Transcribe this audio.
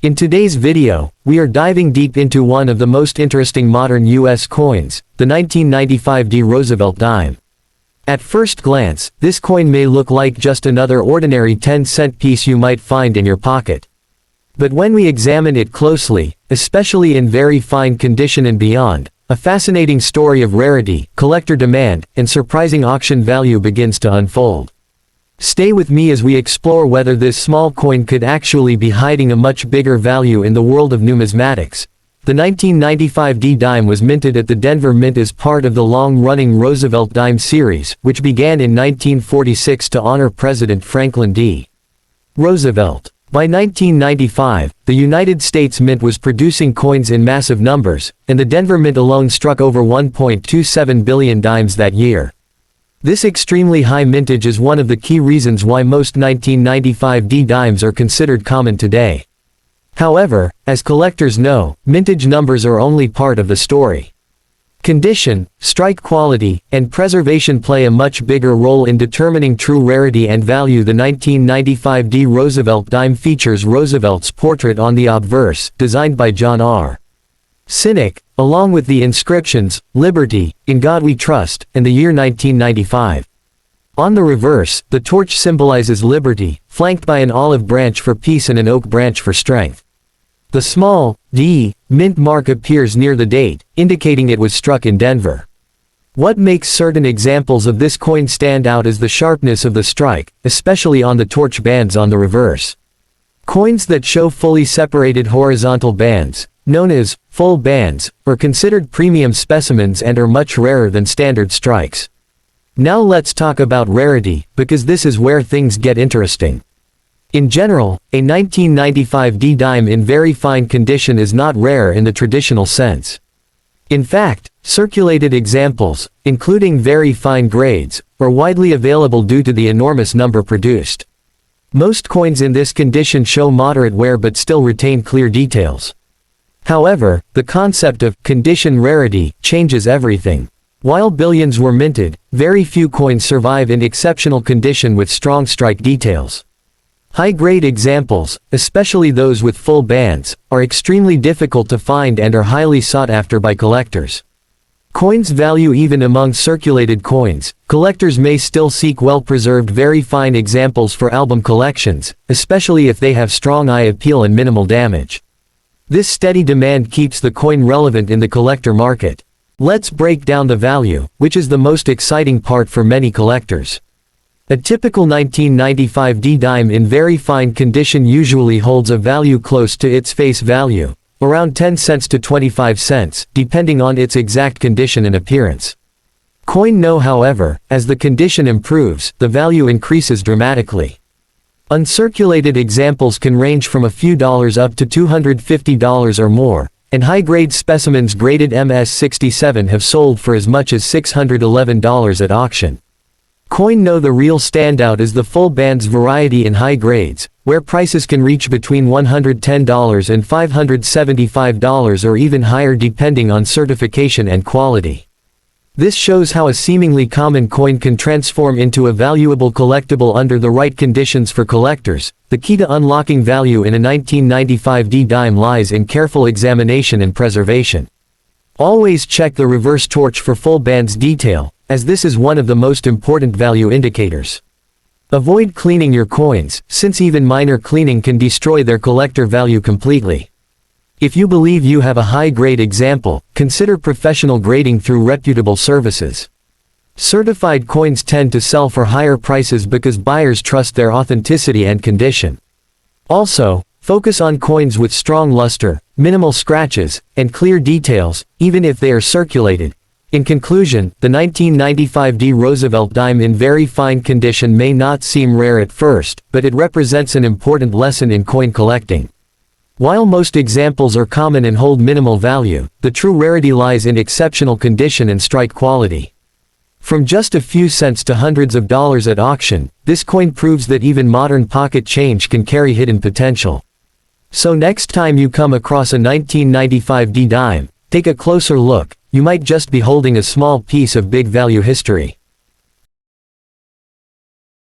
In today's video, we are diving deep into one of the most interesting modern U.S. coins, the 1995 D. Roosevelt dime. At first glance, this coin may look like just another ordinary 10-cent piece you might find in your pocket. But when we examine it closely, especially in very fine condition and beyond, a fascinating story of rarity, collector demand, and surprising auction value begins to unfold. Stay with me as we explore whether this small coin could actually be hiding a much bigger value in the world of numismatics. The 1995 D dime was minted at the Denver Mint as part of the long-running Roosevelt dime series, which began in 1946 to honor President Franklin D. Roosevelt. By 1995, the United States Mint was producing coins in massive numbers, and the Denver Mint alone struck over 1.27 billion dimes that year. This extremely high mintage is one of the key reasons why most 1995 D dimes are considered common today. However, as collectors know, mintage numbers are only part of the story. Condition, strike quality, and preservation play a much bigger role in determining true rarity and value. The 1995 D. Roosevelt dime features Roosevelt's portrait on the obverse, designed by John R. Sinek, along with the inscriptions, "Liberty, in God We Trust," and the year 1995. On the reverse, the torch symbolizes liberty, flanked by an olive branch for peace and an oak branch for strength. The small D mint mark appears near the date, indicating it was struck in Denver. What makes certain examples of this coin stand out is the sharpness of the strike, especially on the torch bands on the reverse. Coins that show fully separated horizontal bands, known as full bands, are considered premium specimens and are much rarer than standard strikes. Now let's talk about rarity, because this is where things get interesting. In general, a 1995 D dime in very fine condition is not rare in the traditional sense. In fact, circulated examples, including very fine grades, are widely available due to the enormous number produced. Most coins in this condition show moderate wear but still retain clear details. However, the concept of condition rarity changes everything. While billions were minted, very few coins survive in exceptional condition with strong strike details. High-grade examples, especially those with full bands, are extremely difficult to find and are highly sought after by collectors. Coins value. Even among circulated coins, collectors may still seek well-preserved very fine examples for album collections, especially if they have strong eye appeal and minimal damage. This steady demand keeps the coin relevant in the collector market. Let's break down the value, which is the most exciting part for many collectors. A typical 1995 D dime in very fine condition usually holds a value close to its face value, around 10 cents to 25 cents, depending on its exact condition and appearance. Coin No, however, as the condition improves, the value increases dramatically. Uncirculated examples can range from a few dollars up to $250 or more, and high-grade specimens graded MS-67 have sold for as much as $611 at auction. Coin No. The real standout is the full bands variety in high grades, where prices can reach between $110 and $575 or even higher depending on certification and quality. This shows how a seemingly common coin can transform into a valuable collectible under the right conditions for collectors. The key to unlocking value in a 1995 D dime lies in careful examination and preservation. Always check the reverse torch for full bands detail, as this is one of the most important value indicators. Avoid cleaning your coins, since even minor cleaning can destroy their collector value completely. If you believe you have a high-grade example, consider professional grading through reputable services. Certified coins tend to sell for higher prices because buyers trust their authenticity and condition. Also, focus on coins with strong luster, minimal scratches, and clear details, even if they are circulated. In conclusion, the 1995 D. Roosevelt dime in very fine condition may not seem rare at first, but it represents an important lesson in coin collecting. While most examples are common and hold minimal value, the true rarity lies in exceptional condition and strike quality. From just a few cents to hundreds of dollars at auction, this coin proves that even modern pocket change can carry hidden potential. So next time you come across a 1995 D dime, take a closer look. You might just be holding a small piece of big value history.